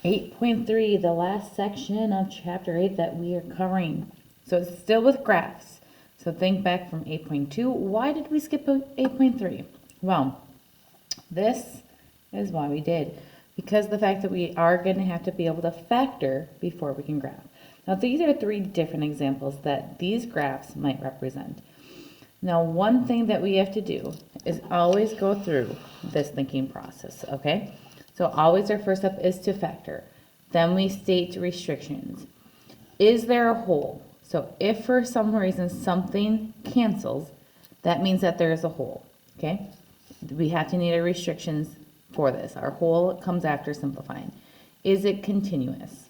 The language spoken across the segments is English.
8.3, the last section of chapter 8 that we are covering. So it's still with graphs. So think back from 8.2. Why did we skip 8.3? Well, this is why we did. Because the fact that we are going to have to be able to factor before we can graph. Now these are 3 different examples that these graphs might represent. Now one thing that we have to do is always go through this thinking process, okay? So always our first step is to factor. Then we state restrictions. Is there a hole? So if for some reason something cancels, that means that there is a hole, okay? We have to need a restrictions for this. Our hole comes after simplifying. Is it continuous?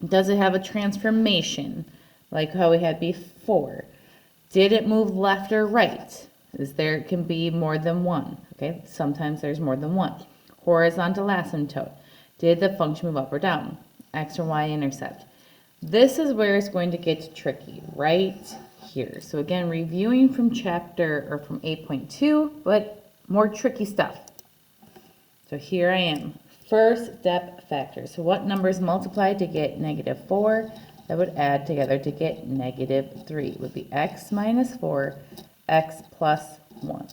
Does it have a transformation like how we had before? Did it move left or right? There can be more than one, okay? Sometimes there's more than one. Horizontal asymptote. Did the function move up or down? X or Y intercept. This is where it's going to get tricky, right here. So again, reviewing from chapter or from 8.2, but more tricky stuff. So here I am. First step factor. So what numbers multiply to get -4? That would add together to get -3. It would be x minus 4, x plus 1.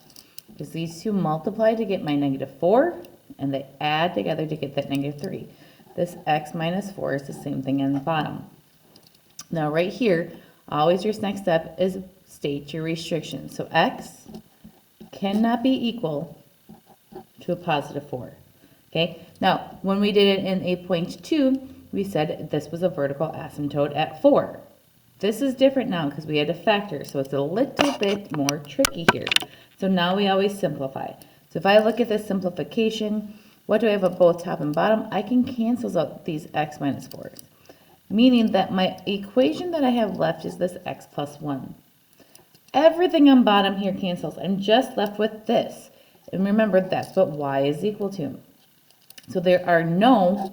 Because these two multiply to get my -4, and they add together to get that -3. This x minus 4 is the same thing in the bottom. Now right here, always your next step is state your restrictions. So x cannot be equal to a +4. Okay, now when we did it in 8.2, we said this was a vertical asymptote at 4. This is different now because we had a factor, so it's a little bit more tricky here. So now we always simplify. So if I look at this simplification, what do I have at both top and bottom? I can cancel out these x minus 4s, meaning that my equation that I have left is this x plus 1. Everything on bottom here cancels. I'm just left with this. And remember, that's what y is equal to. So there are no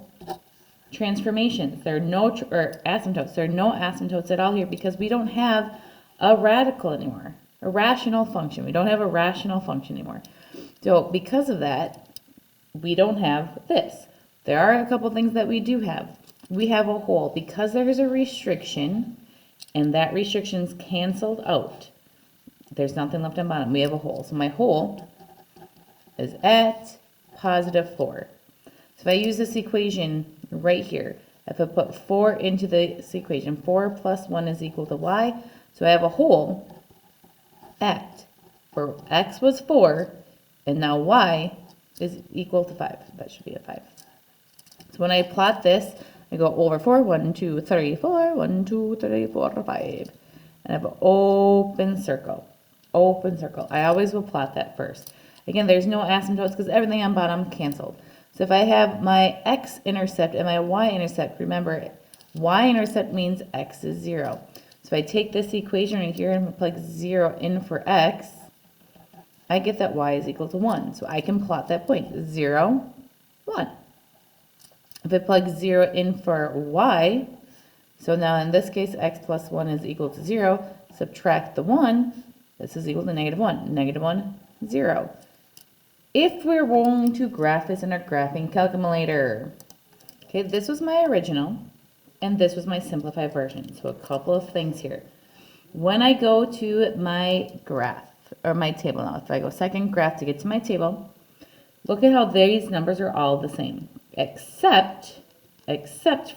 transformations. There are no asymptotes. There are no asymptotes at all here because we don't have a radical anymore, a rational function. We don't have a rational function anymore. So because of that, we don't have this. There are a couple things that we do have. We have a hole because there's a restriction and that restriction's canceled out. There's nothing left on bottom. We have a hole. So my hole is at +4. So if I use this equation right here, if I put 4 into this equation, 4 plus 1 is equal to y. So I have a hole at, where x was 4, and now y is equal to 5. That should be a 5. So when I plot this, I go over 4, 1, 2, 3, 4, 1, 2, 3, 4, 5. And I have an open circle. Open circle. I always will plot that first. Again, there's no asymptotes because everything on bottom canceled. So if I have my x-intercept and my y-intercept, remember, y-intercept means x is 0. So if I take this equation right here and plug 0 in for x, I get that y is equal to 1. So I can plot that point, 0, 1. If I plug 0 in for y, so now in this case, x plus 1 is equal to 0. Subtract the 1, this is equal to -1. -1, 0. If we're going to graph this in our graphing calculator, okay, this was my original, and this was my simplified version. So a couple of things here. When I go to my graph, or my table now, if I go second graph to get to my table, look at how these numbers are all the same, except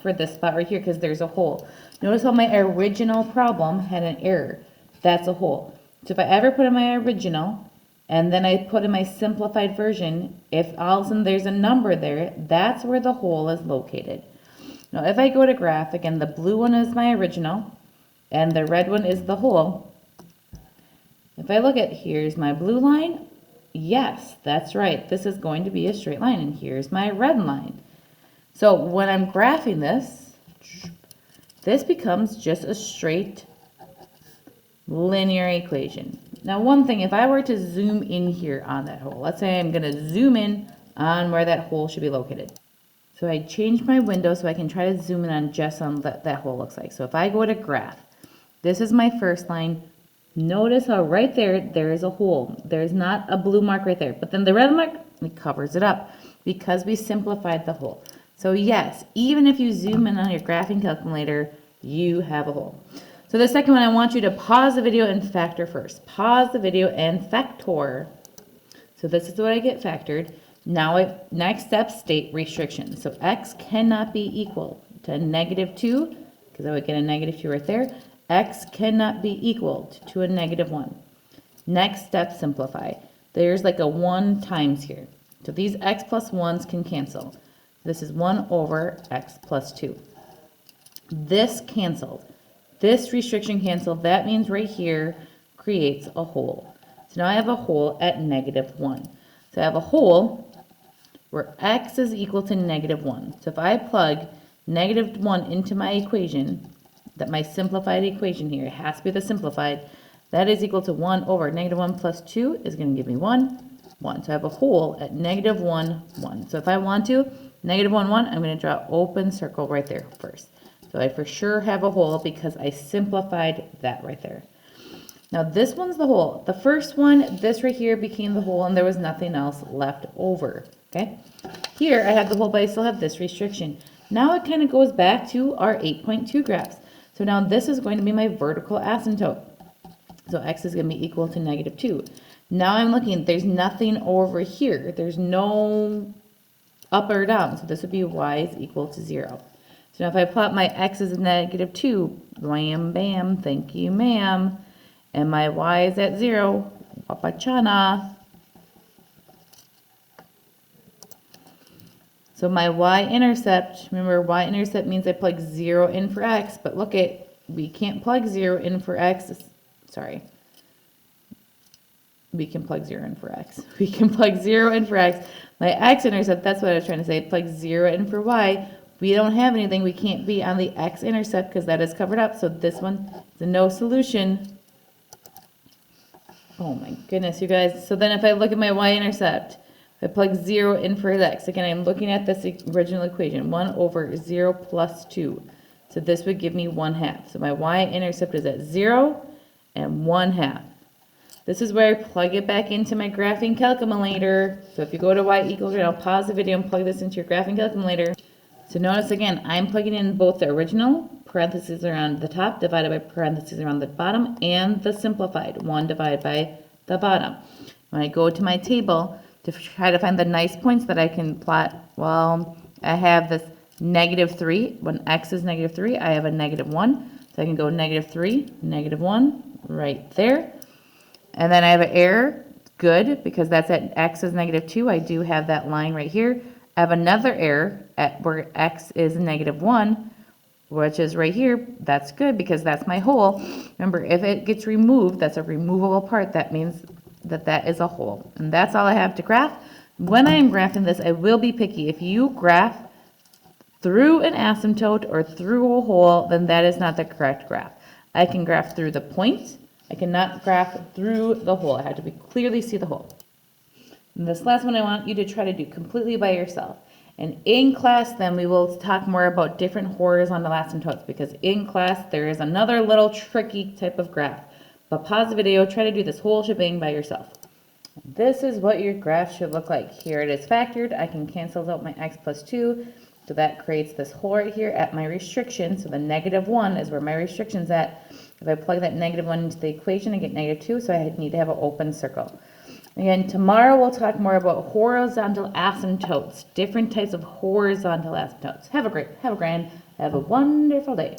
for this spot right here, because there's a hole. Notice how my original problem had an error. That's a hole. So if I ever put in my original, and then I put in my simplified version, if all of a sudden there's a number there, that's where the hole is located. Now if I go to graph, again, the blue one is my original, and the red one is the hole. If I look at, here's my blue line, yes, that's right, this is going to be a straight line, and here's my red line. So when I'm graphing this, this becomes just a straight linear equation. Now one thing, if I were to zoom in here on that hole, let's say I'm going to zoom in on where that hole should be located. So I change my window so I can try to zoom in on just on what that hole looks like. So if I go to graph, this is my first line. Notice how right there is a hole. There's not a blue mark right there, but then the red mark, it covers it up because we simplified the hole. So yes, even if you zoom in on your graphing calculator, you have a hole. So the second one, I want you to pause the video and factor first. Pause the video and factor. So this is what I get factored. Now, next step, state restriction. So x cannot be equal to -2, because I would get a -2 right there. X cannot be equal to a -1. Next step, simplify. There's like a 1 times here. So these x plus 1s can cancel. This is 1 over x plus 2. This canceled. This restriction canceled. That means right here creates a hole. So now I have a hole at -1. So I have a hole where x is equal to -1. So if I plug -1 into my equation, that my simplified equation here, it has to be the simplified, that is equal to 1 over -1 plus 2 is going to give me 1, 1. So I have a hole at -1, 1. So if I want to, -1, 1, I'm going to draw an open circle right there first. So I for sure have a hole because I simplified that right there. Now this one's the hole. The first one, this right here became the hole and there was nothing else left over, okay? Here I have the hole, but I still have this restriction. Now it kind of goes back to our 8.2 graphs. So now this is going to be my vertical asymptote. So x is going to be equal to -2. Now I'm looking, there's nothing over here. There's no up or down. So this would be y is equal to 0. So now if I plot my x is -2, bam, bam, thank you, ma'am. And my y is at 0, wapachana. So my y-intercept, remember y-intercept means I plug 0 in for x, but look at, we can't plug 0 in for x, sorry. We can plug 0 in for x. We can plug 0 in for x. My x-intercept, that's what I was trying to say, plug 0 in for y. We don't have anything, we can't be on the x-intercept because that is covered up, so this one is a no solution. Oh my goodness, you guys. So then if I look at my y-intercept, I plug 0 in for x. Again, I'm looking at this original equation, 1 over 0 plus 2. So this would give me 1/2. So my y-intercept is at 0 and 1/2. This is where I plug it back into my graphing calculator. So if you go to y equals, I'll pause the video and plug this into your graphing calculator. So notice again, I'm plugging in both the original, parentheses around the top, divided by parentheses around the bottom, and the simplified, 1 divided by the bottom. When I go to my table to try to find the nice points that I can plot, well, I have this -3. When x is -3, I have a -1. So I can go -3, -1, right there. And then I have an error, good, because that's at x is -2. I do have that line right here. I have another error at where x is -1, which is right here. That's good because that's my hole. Remember, if it gets removed, that's a removable part. That means that that is a hole. And that's all I have to graph. When I am graphing this, I will be picky. If you graph through an asymptote or through a hole, then that is not the correct graph. I can graph through the point. I cannot graph through the hole. I have to clearly see the hole. And this last one I want you to try to do completely by yourself. And in class, then we will talk more about different horizontal asymptotes because in class there is another little tricky type of graph. But pause the video, try to do this whole shebang by yourself. This is what your graph should look like. Here it is factored. I can cancel out my x plus 2. So that creates this hole right here at my restriction. So the -1 is where my restriction's at. If I plug that -1 into the equation, I get -2. So I need to have an open circle. Again, tomorrow we'll talk more about horizontal asymptotes, different types of horizontal asymptotes. Have a wonderful day.